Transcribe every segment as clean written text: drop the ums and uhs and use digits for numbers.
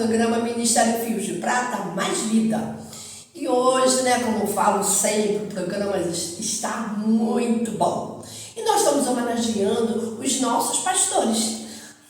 programa Ministério Fios de Prata, Mais Vida. E hoje, como eu falo sempre, o programa está muito bom. E nós estamos homenageando os nossos pastores.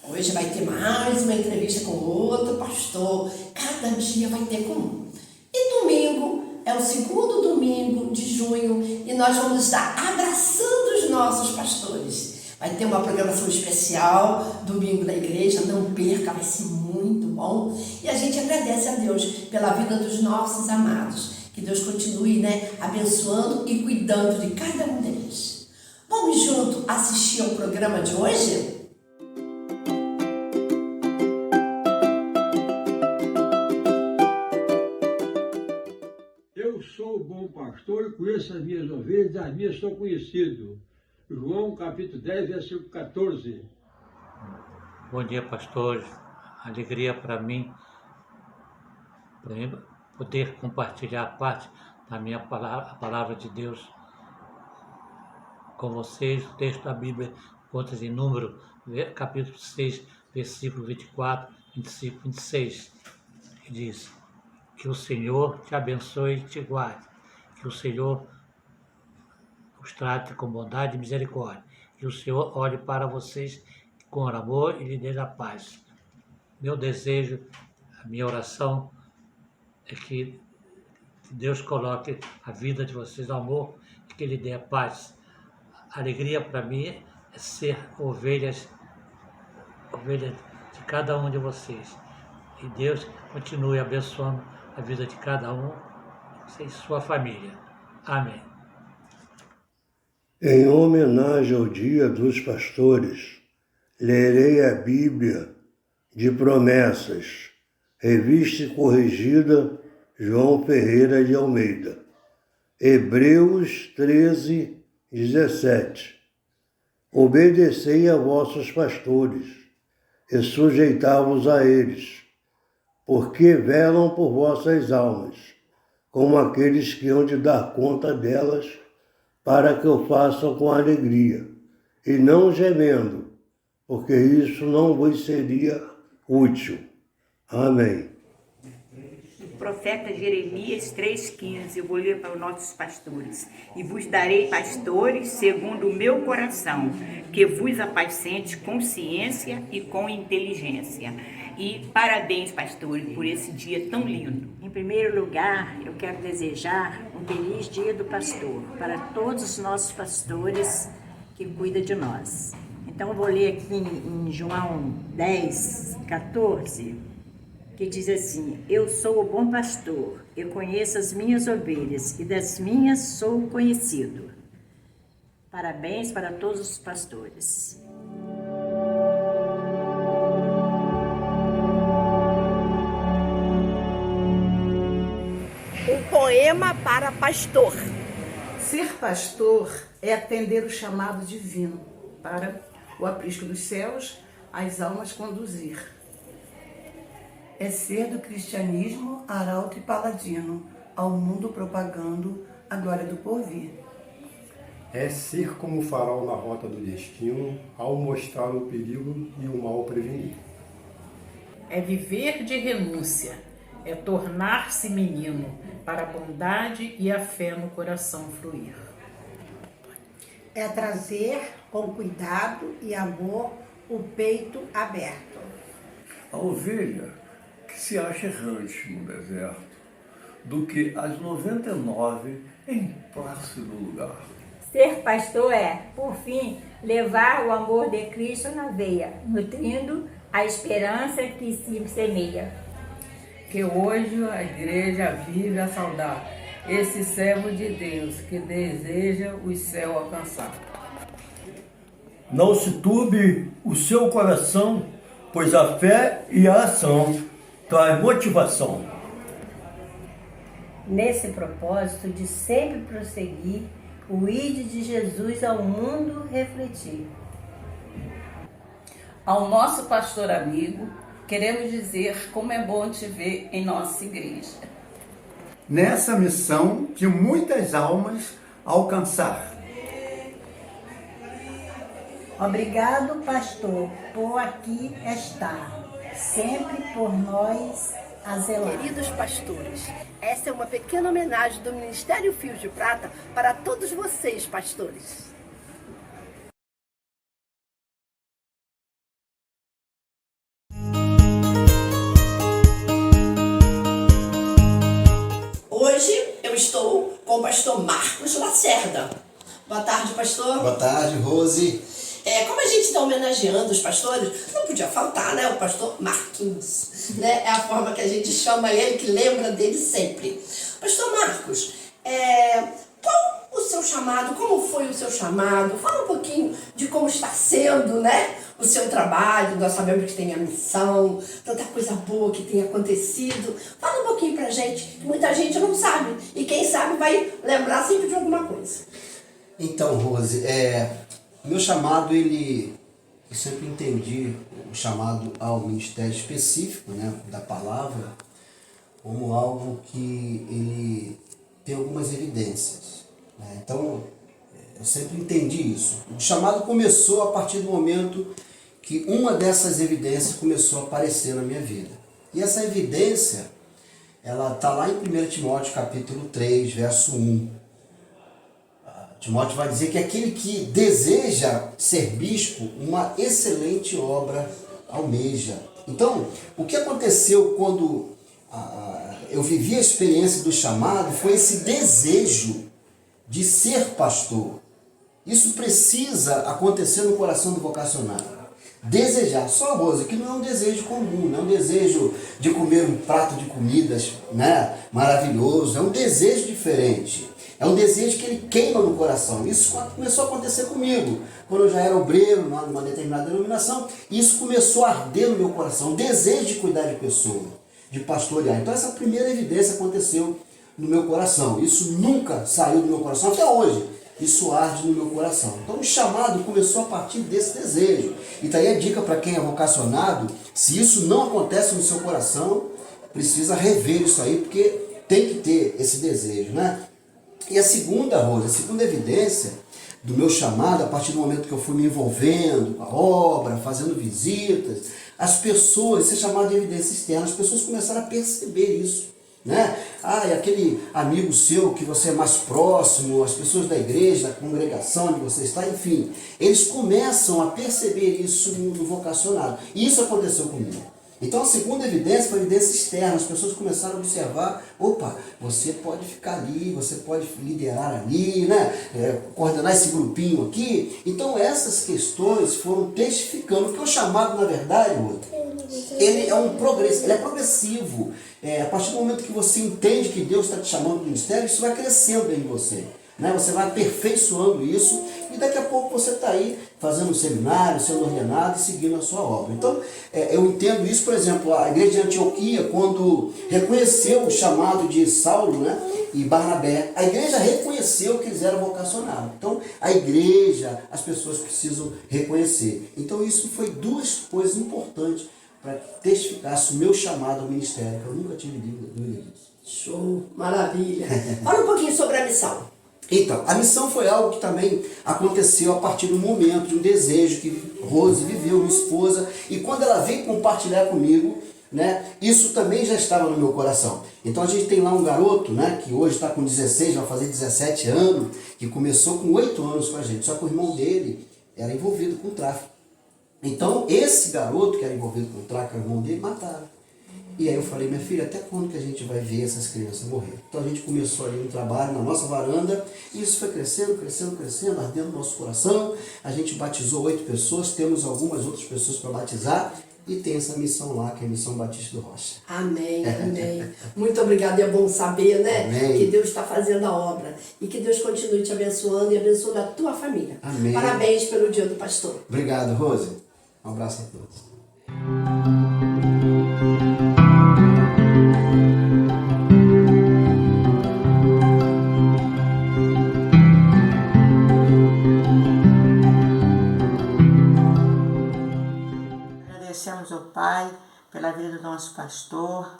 Hoje vai ter mais uma entrevista com outro pastor. Cada dia vai ter com um. E domingo é o segundo domingo de junho e nós vamos estar abraçando os nossos pastores. Vai ter uma programação especial, domingo na igreja, não perca, vai ser muito bom. E a gente agradece a Deus pela vida dos nossos amados. Que Deus continue, abençoando e cuidando de cada um deles. Vamos junto assistir ao programa de hoje? Eu sou o bom pastor e conheço as minhas ovelhas, das minhas sou conhecido. João capítulo 10, versículo 14. Bom dia, pastores. Alegria para mim poder compartilhar parte da minha palavra, a palavra de Deus com vocês. O texto da Bíblia conta em Número, capítulo 6, versículo 24, 25, 26, que diz: que o Senhor te abençoe e te guarde, que o Senhor os trate com bondade e misericórdia, que o Senhor olhe para vocês com amor e lhe dê a paz. Meu desejo, a minha oração é que Deus coloque a vida de vocês no amor e que Ele dê a paz. A alegria para mim é ser ovelha de cada um de vocês. E Deus continue abençoando a vida de cada um e sua família. Amém. Em homenagem ao Dia dos Pastores, lerei a Bíblia de Promessas, revista e corrigida João Ferreira de Almeida. Hebreus 13, 17. Obedecei a vossos pastores e sujeitai-vos a eles, porque velam por vossas almas, como aqueles que hão de dar conta delas, para que o façam com alegria, e não gemendo, porque isso não vos seria útil. Amém. Profeta Jeremias 3,15, eu vou ler para os nossos pastores. E vos darei pastores segundo o meu coração, que vos apacente com ciência e com inteligência. E parabéns, pastores, por esse dia tão lindo. Em primeiro lugar, eu quero desejar um feliz dia do pastor para todos os nossos pastores que cuidam de nós. Então, eu vou ler aqui em João 10, 14, que diz assim: eu sou o bom pastor, eu conheço as minhas ovelhas e das minhas sou conhecido. Parabéns para todos os pastores. Um poema para pastor. Ser pastor é atender o chamado divino para o aprisco dos céus, as almas conduzir. É ser do cristianismo arauto e paladino, ao mundo propagando a glória do porvir. É ser como farol na rota do destino, ao mostrar o perigo e o mal prevenir. É viver de renúncia, é tornar-se menino, para a bondade e a fé no coração fluir. É trazer com cuidado e amor o peito aberto. A ovelha que se acha errante no deserto, do que as 99 em plácido lugar. Ser pastor é, por fim, levar o amor de Cristo na veia, nutrindo a esperança que se semeia. Que hoje a igreja vive a saudar esse servo de Deus que deseja o céu alcançar. Não se turbe o seu coração, pois a fé e a ação traz motivação. Nesse propósito de sempre prosseguir, o ide de Jesus ao mundo refletir. Ao nosso pastor amigo, queremos dizer como é bom te ver em nossa igreja. Nessa missão de muitas almas alcançar. Obrigado, pastor, por aqui estar. sempre por nós a zelar. Queridos pastores, essa é uma pequena homenagem do Ministério Fios de Prata para todos vocês, pastores. Hoje eu estou com o pastor Marcos Lacerda. Boa tarde, pastor. Boa tarde, Rose. Como a gente está homenageando os pastores, não podia faltar, né? O pastor Marquinhos, né? É a forma que a gente chama ele, que lembra dele sempre. Pastor Marcos, qual o seu chamado? Como foi o seu chamado? Fala um pouquinho de como está sendo, né? O seu trabalho. Nós sabemos que tem a missão, tanta coisa boa que tem acontecido. Fala um pouquinho pra gente, que muita gente não sabe. E quem sabe vai lembrar sempre de alguma coisa. Então, Rose, meu chamado, eu sempre entendi o chamado ao ministério específico, né, da palavra, como algo que ele tem algumas evidências, né? Então, eu sempre entendi isso. O chamado começou a partir do momento que uma dessas evidências começou a aparecer na minha vida. E essa evidência, ela está lá em 1 Timóteo capítulo 3, verso 1. Timóteo vai dizer que aquele que deseja ser bispo, uma excelente obra almeja. Então, o que aconteceu quando eu vivi a experiência do chamado foi esse desejo de ser pastor. Isso precisa acontecer no coração do vocacionado. Desejar, só, Rosa, que não é um desejo comum, não é um desejo de comer um prato de comidas, né, maravilhoso, é um desejo diferente. É um desejo que ele queima no coração. Isso começou a acontecer comigo. Quando eu já era obreiro, numa determinada denominação, isso começou a arder no meu coração. Um desejo de cuidar de pessoa, de pastorear. Então essa primeira evidência aconteceu no meu coração. Isso nunca saiu do meu coração, até hoje. Isso arde no meu coração. Então o chamado começou a partir desse desejo. E daí a dica para quem é vocacionado, se isso não acontece no seu coração, precisa rever isso aí, porque tem que ter esse desejo, né? E a segunda, Rosa, a segunda evidência do meu chamado, a partir do momento que eu fui me envolvendo com a obra, fazendo visitas, as pessoas, esse chamado de evidência externa, as pessoas começaram a perceber isso, né? E aquele amigo seu que você é mais próximo, as pessoas da igreja, da congregação onde você está, enfim, eles começam a perceber isso no vocacionado. E isso aconteceu comigo. Então a segunda evidência foi a evidência externa, as pessoas começaram a observar, opa, você pode ficar ali, você pode liderar ali, né? Coordenar esse grupinho aqui. Então essas questões foram testificando, porque o chamado, na verdade, ele é um progresso, ele é progressivo. A partir do momento que você entende que Deus está te chamando para o ministério, isso vai crescendo em você. Né? Você vai aperfeiçoando isso e daqui a pouco você está aí fazendo um seminário, sendo ordenado e seguindo a sua obra. Então, eu entendo isso, por exemplo, a igreja de Antioquia, quando reconheceu o chamado de Saulo, né, e Barnabé, a igreja reconheceu que eles eram vocacionados. Então, a igreja, as pessoas precisam reconhecer. Então, isso foi duas coisas importantes para que testificasse o meu chamado ao ministério, que eu nunca tive dúvida disso. Show, maravilha. Fala um pouquinho sobre a missão. Então, a missão foi algo que também aconteceu a partir do momento, de um desejo que Rose viveu, minha esposa, e quando ela veio compartilhar comigo, né, isso também já estava no meu coração. Então a gente tem lá um garoto, né, que hoje está com 16, vai fazer 17 anos, que começou com 8 anos com a gente, só que o irmão dele era envolvido com tráfico. Então esse garoto que era envolvido com tráfico, o irmão dele, mataram. E aí eu falei, minha filha, até quando que a gente vai ver essas crianças morrer? Então a gente começou ali um trabalho na nossa varanda, e isso foi crescendo, crescendo, crescendo, ardendo no nosso coração. A gente batizou 8 pessoas, temos algumas outras pessoas para batizar, e tem essa missão lá, que é a Missão Batista do Rocha. Amém, amém. Muito obrigada, é bom saber, né? Amém. Que Deus está fazendo a obra, e que Deus continue te abençoando e abençoando a tua família. Amém. Parabéns pelo Dia do Pastor. Obrigado, Rose. Um abraço a todos. Agradecemos ao Pai pela vida do nosso pastor.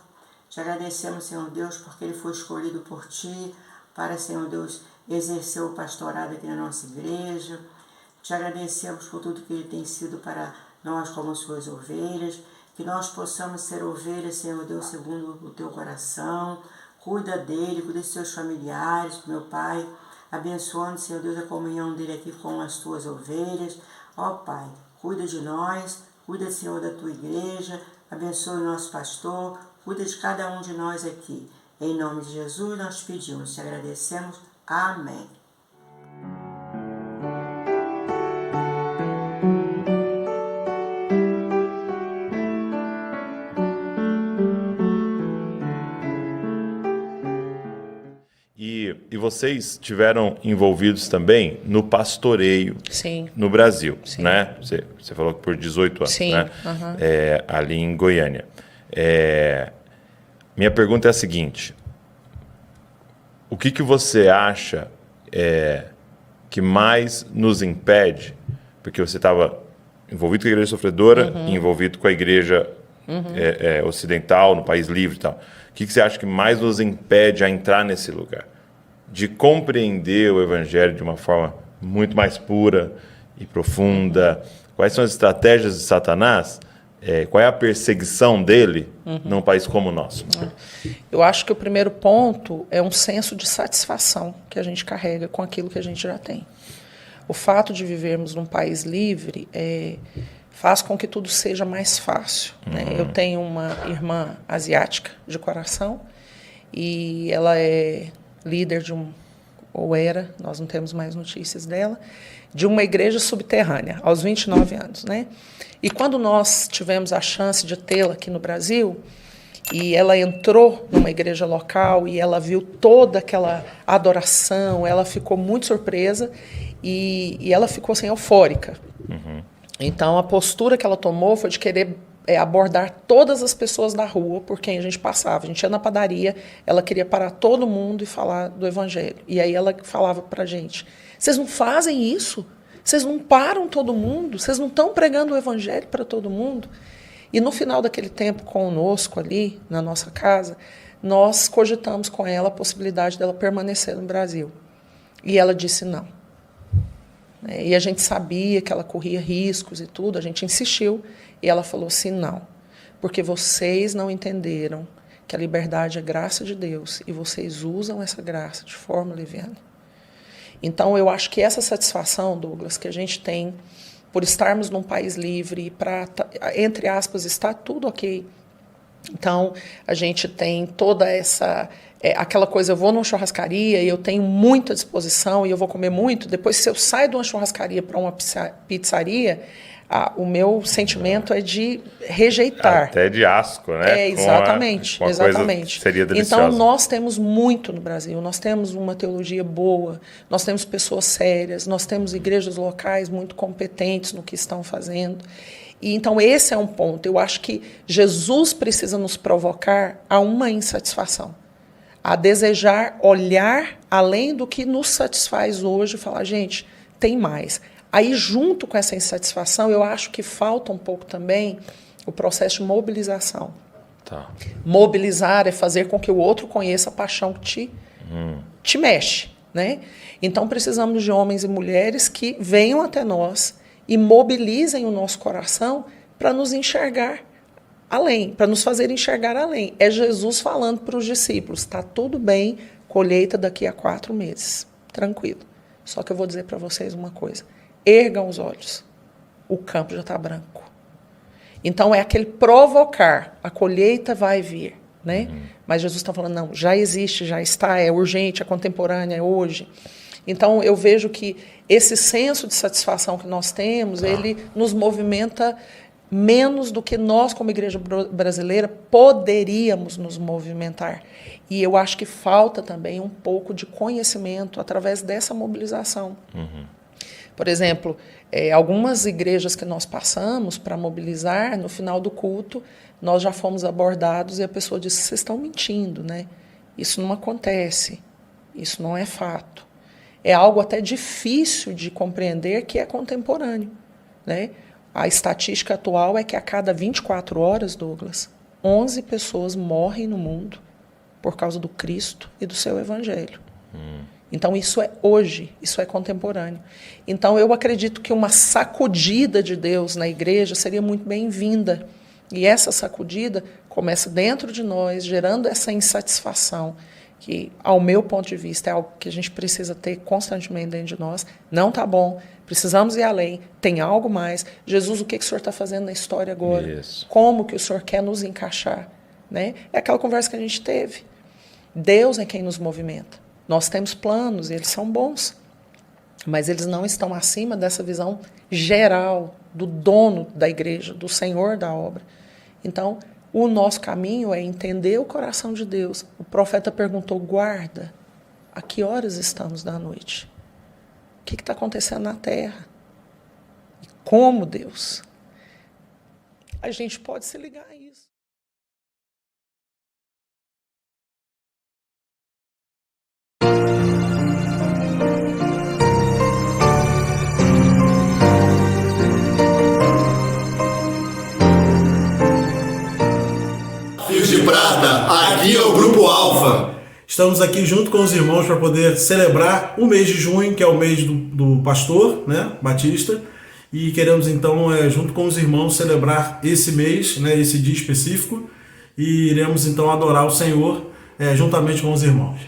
Te agradecemos, Senhor Deus, porque ele foi escolhido por Ti para, Senhor Deus, exercer o pastorado aqui na nossa igreja. Te agradecemos por tudo que ele tem sido para nós como suas ovelhas. que nós possamos ser ovelhas, Senhor Deus, segundo o teu coração. Cuida dele, cuida dos seus familiares, meu Pai, abençoando, Senhor Deus, a comunhão dele aqui com as tuas ovelhas. Ó Pai, cuida de nós, cuida, Senhor, da tua igreja, abençoe o nosso pastor, cuida de cada um de nós aqui. Em nome de Jesus nós pedimos, te agradecemos. Amém. E vocês estiveram envolvidos também no pastoreio. Sim. No Brasil, Sim. né? Você falou que por 18 anos, Sim. né? Uhum. Ali em Goiânia. Minha pergunta é a seguinte: o que você acha que mais nos impede? Porque você estava envolvido com a igreja sofredora, e envolvido com a igreja ocidental, no país livre e tal. O que você acha que mais nos impede a entrar nesse lugar? De compreender o evangelho de uma forma muito mais pura e profunda? Quais são as estratégias de Satanás? Qual é a perseguição dele num país como o nosso? Eu acho que o primeiro ponto é um senso de satisfação que a gente carrega com aquilo que a gente já tem. O fato de vivermos num país livre faz com que tudo seja mais fácil, né? Eu tenho uma irmã asiática de coração e ela é líder ou era, nós não temos mais notícias dela, de uma igreja subterrânea, aos 29 anos, né? E quando nós tivemos a chance de tê-la aqui no Brasil, e ela entrou numa igreja local e ela viu toda aquela adoração, ela ficou muito surpresa e ela ficou assim, eufórica. Então, a postura que ela tomou foi de querer abordar todas as pessoas da rua por quem a gente passava. A gente ia na padaria, ela queria parar todo mundo e falar do evangelho. E aí ela falava pra gente: vocês não fazem isso? Vocês não param todo mundo? Vocês não estão pregando o evangelho para todo mundo? E no final daquele tempo conosco ali, na nossa casa, nós cogitamos com ela a possibilidade dela permanecer no Brasil. E ela disse não. E a gente sabia que ela corria riscos e tudo, a gente insistiu, e ela falou assim, não, porque vocês não entenderam que a liberdade é graça de Deus, e vocês usam essa graça de forma leviana. Então, eu acho que essa satisfação, Douglas, que a gente tem por estarmos num país livre, para, entre aspas, está tudo ok. Então, a gente tem toda essa... aquela coisa, eu vou numa churrascaria e eu tenho muita disposição e eu vou comer muito. Depois, se eu saio de uma churrascaria para uma pizzaria, o meu sentimento é de rejeitar. Até de asco, né? Exatamente, uma exatamente. Seria deliciosa. Então, nós temos muito no Brasil. Nós temos uma teologia boa, nós temos pessoas sérias, nós temos igrejas locais muito competentes no que estão fazendo. E, então, esse é um ponto. Eu acho que Jesus precisa nos provocar a uma insatisfação, a desejar olhar além do que nos satisfaz hoje e falar, gente, tem mais. Aí, junto com essa insatisfação, eu acho que falta um pouco também o processo de mobilização. Tá. Mobilizar é fazer com que o outro conheça a paixão que te mexe, né? Então, precisamos de homens e mulheres que venham até nós e mobilizem o nosso coração para nos enxergar além, para nos fazer enxergar além. É Jesus falando para os discípulos, está tudo bem, colheita daqui a 4 meses, tranquilo. Só que eu vou dizer para vocês uma coisa, ergam os olhos, o campo já está branco. Então é aquele provocar, a colheita vai vir, né? Mas Jesus está falando, não, já existe, já está, é urgente, é contemporânea, é hoje. Então eu vejo que esse senso de satisfação que nós temos, ele nos movimenta menos do que nós, como igreja brasileira, poderíamos nos movimentar. E eu acho que falta também um pouco de conhecimento através dessa mobilização. Por exemplo, algumas igrejas que nós passamos para mobilizar, no final do culto, nós já fomos abordados e a pessoa disse, vocês estão mentindo, né? Isso não acontece, isso não é fato. É algo até difícil de compreender que é contemporâneo, né? A estatística atual é que a cada 24 horas, Douglas, 11 pessoas morrem no mundo por causa do Cristo e do seu evangelho. Então, isso é hoje, isso é contemporâneo. Então, eu acredito que uma sacudida de Deus na igreja seria muito bem-vinda, E essa sacudida começa dentro de nós, gerando essa insatisfação, que, ao meu ponto de vista, é algo que a gente precisa ter constantemente dentro de nós. Não está bom, precisamos ir além, tem algo mais. Jesus, o que o Senhor está fazendo na história agora? Isso. Como que o Senhor quer nos encaixar? Né? É aquela conversa que a gente teve. Deus é quem nos movimenta. Nós temos planos, e eles são bons, mas eles não estão acima dessa visão geral do dono da igreja, do Senhor da obra. Então, o nosso caminho é entender o coração de Deus. O profeta perguntou, guarda, a que horas estamos da noite? O que está acontecendo na terra? E como, Deus? A gente pode se ligar a isso. Fios de Prata, aqui é o Grupo Alfa. Estamos aqui junto com os irmãos para poder celebrar o mês de junho, que é o mês do pastor, né, Batista, e queremos então, junto com os irmãos, celebrar esse mês, né, esse dia específico, e iremos então adorar o Senhor juntamente com os irmãos.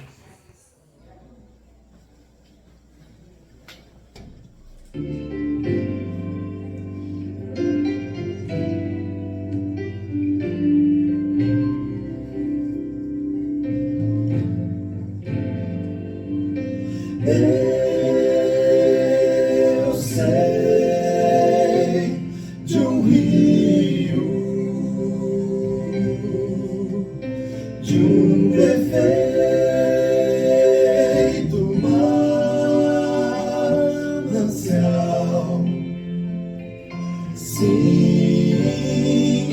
Eu sei de um rio, de um perfeito manancial. Sim,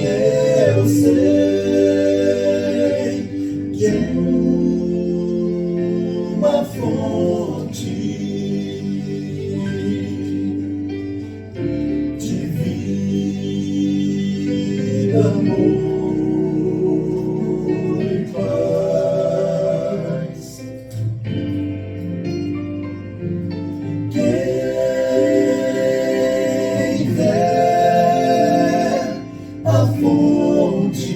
eu sei que é uma fonte de vida, amor e paz. Quem ver a fonte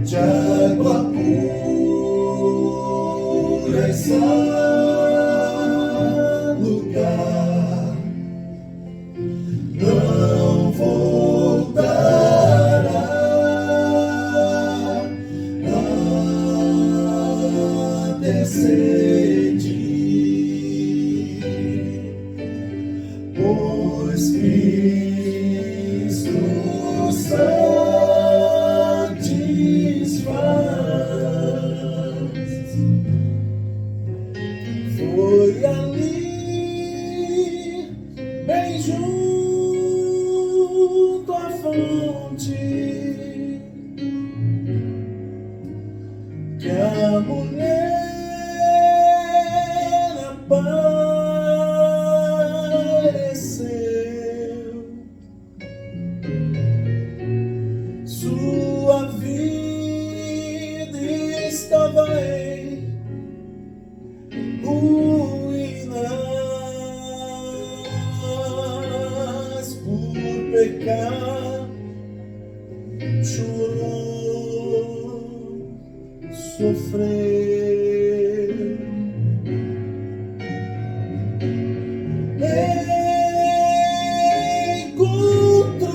de água pura e salutar não voltará a ter sede, pois Cristo satisfaz. Foi ali, bem junto à fonte, que a mulher apareceu. Sua vida estava em ruínas por pecar, chorou, sofreu. Encontrou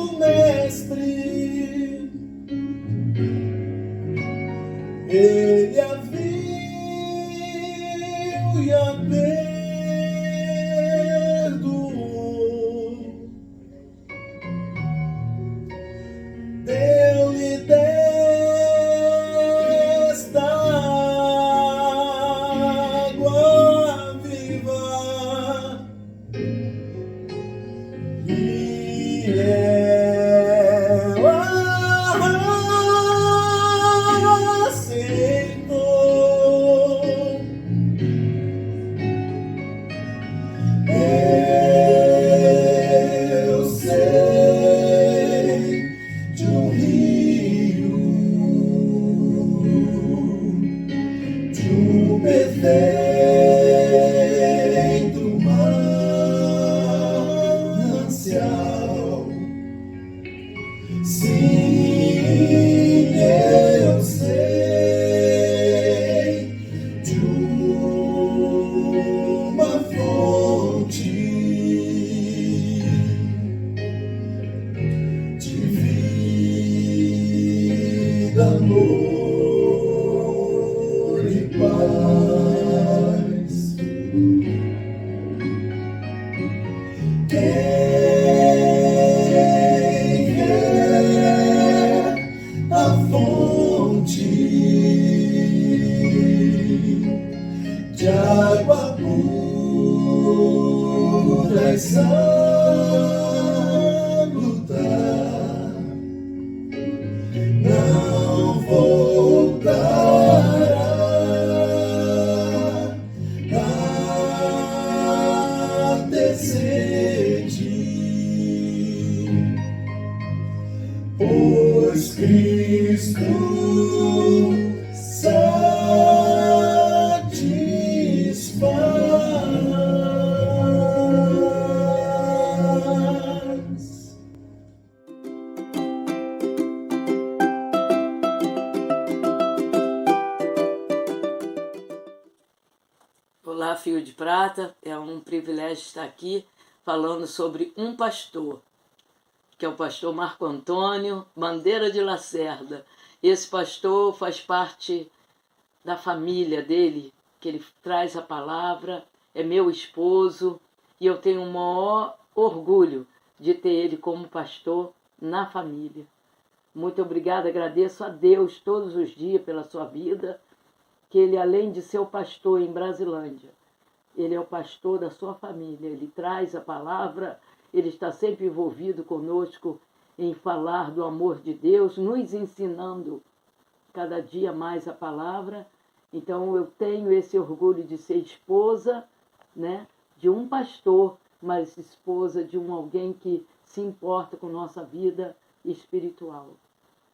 o Mestre, ele a viu e a perdoou. Deu-lhe 10 Sim, eu sei de uma fonte de vida, amor e paz. A fonte de água pura e salutar não voltará a ter sede, pois Cristo satisfaz. Olá, Fio de Prata, é um privilégio estar aqui falando sobre um pastor, que é o pastor Marco Antônio Bandeira de Lacerda. Esse pastor faz parte da família dele, que ele traz a palavra, é meu esposo, e eu tenho o maior orgulho de ter ele como pastor na família. Muito obrigada, agradeço a Deus todos os dias pela sua vida, que ele, além de ser o pastor em Brasilândia, ele é o pastor da sua família, ele traz a palavra, ele está sempre envolvido conosco em falar do amor de Deus, nos ensinando cada dia mais a palavra. Então eu tenho esse orgulho de ser esposa, né, de um pastor, mas esposa de alguém que se importa com nossa vida espiritual.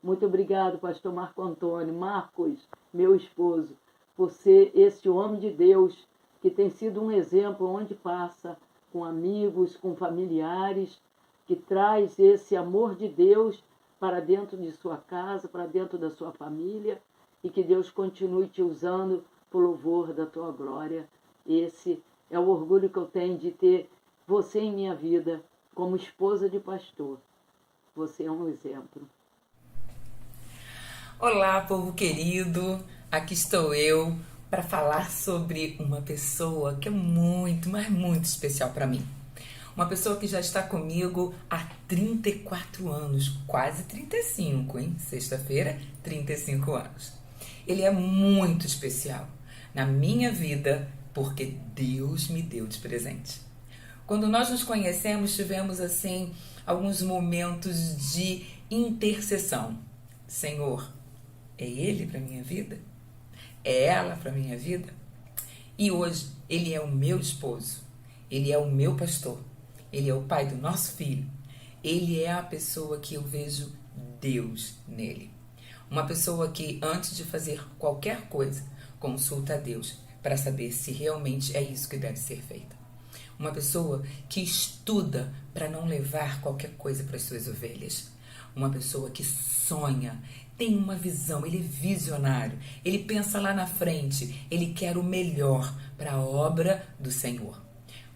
Muito obrigado, pastor Marco Antônio, Marcos, meu esposo, por ser esse homem de Deus que tem sido um exemplo onde passa, com amigos, com familiares, que traz esse amor de Deus para dentro de sua casa, para dentro da sua família, e que Deus continue te usando por louvor da tua glória. Esse é o orgulho que eu tenho de ter você em minha vida como esposa de pastor. Você é um exemplo. Olá, povo querido, aqui estou eu para falar sobre uma pessoa que é muito, mas muito especial para mim. Uma pessoa que já está comigo há 34 anos, quase 35, hein? Sexta-feira, 35 anos. Ele é muito especial na minha vida porque Deus me deu de presente. Quando nós nos conhecemos, tivemos assim alguns momentos de intercessão. Senhor, é Ele para minha vida? É ela para minha vida? E hoje Ele é o meu esposo, Ele é o meu pastor, Ele é o pai do nosso filho, Ele é a pessoa que eu vejo Deus nele. Uma pessoa que antes de fazer qualquer coisa, consulta a Deus para saber se realmente é isso que deve ser feito. Uma pessoa que estuda para não levar qualquer coisa para as suas ovelhas. Uma pessoa que sonha, tem uma visão, ele é visionário, ele pensa lá na frente, ele quer o melhor para a obra do Senhor.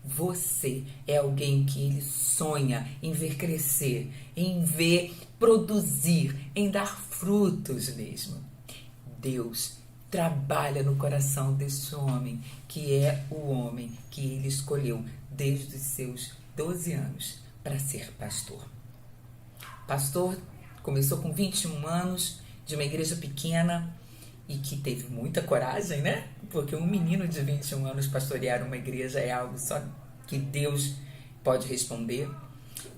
Você é alguém que ele sonha em ver crescer, em ver produzir, em dar frutos mesmo. Deus trabalha no coração deste homem, que é o homem que ele escolheu desde os seus 12 anos para ser pastor. Pastor começou com 21 anos, de uma igreja pequena e que teve muita coragem, né? Porque um menino de 21 anos pastorear uma igreja é algo só que Deus pode responder.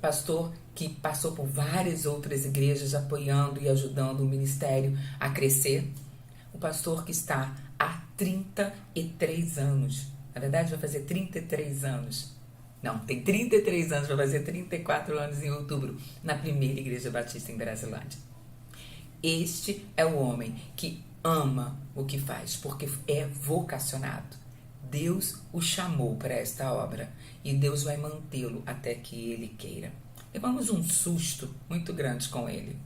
Pastor que passou por várias outras igrejas apoiando e ajudando o ministério a crescer. O pastor que está há 33 anos, na verdade vai fazer 33 anos. Não, tem 33 anos, vai fazer 34 anos em outubro, na primeira igreja batista em Brasilândia. Este é o homem que ama o que faz, porque é vocacionado. Deus o chamou para esta obra e Deus vai mantê-lo até que ele queira. Levamos um susto muito grande com ele,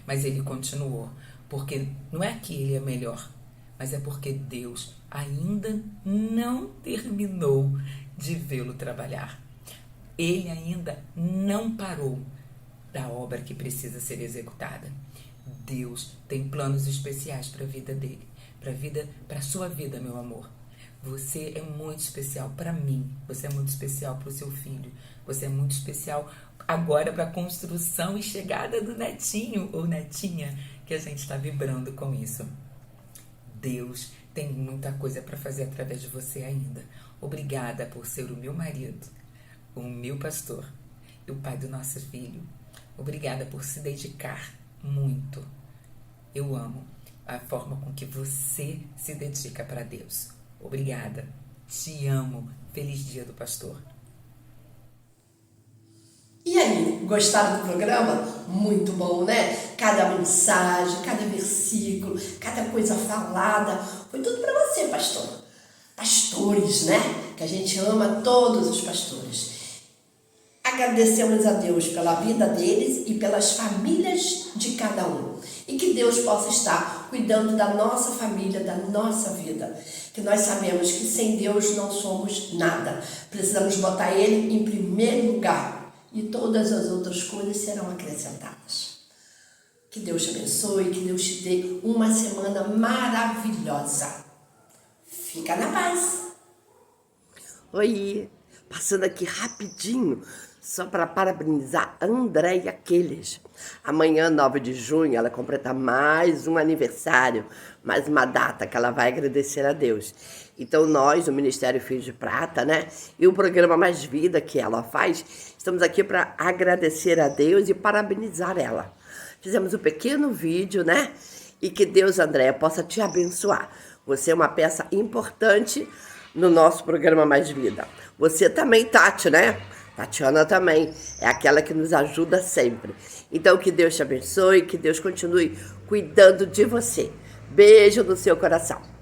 mas ele continuou, porque não é que ele é melhor, mas é porque Deus ainda não terminou de vê-lo trabalhar. Ele ainda não parou da obra que precisa ser executada. Deus tem planos especiais para a vida dele, para a sua vida, meu amor. Você é muito especial para mim, você é muito especial para o seu filho, você é muito especial agora para a construção e chegada do netinho ou netinha, que a gente está vibrando com isso. Deus tem muita coisa para fazer através de você ainda. Obrigada por ser o meu marido, o meu pastor e o pai do nosso filho. Obrigada por se dedicar muito. Eu amo a forma com que você se dedica para Deus. Obrigada. Te amo. Feliz Dia do Pastor. E aí, gostaram do programa? Muito bom, né? Cada mensagem, cada versículo, cada coisa falada, foi tudo para você, pastor. Pastores, né? Que a gente ama todos os pastores. Agradecemos a Deus pela vida deles e pelas famílias de cada um. E que Deus possa estar cuidando da nossa família, da nossa vida. Que nós sabemos que sem Deus não somos nada. Precisamos botar Ele em primeiro lugar. E todas as outras coisas serão acrescentadas. Que Deus te abençoe, que Deus te dê uma semana maravilhosa. Fica na paz. Oi, passando aqui rapidinho, só para parabenizar a Andréia Queiles. Amanhã, 9 de junho, ela completa mais um aniversário, mais uma data que ela vai agradecer a Deus. Então nós, o Ministério Fios de Prata, né, e o programa Mais Vida que ela faz, estamos aqui para agradecer a Deus e parabenizar ela. Fizemos um pequeno vídeo, né, e que Deus, Andréia, possa te abençoar. Você é uma peça importante no nosso programa Mais Vida. Você também, Tati, né? Tatiana também é aquela que nos ajuda sempre. Então, que Deus te abençoe, que Deus continue cuidando de você. Beijo no seu coração.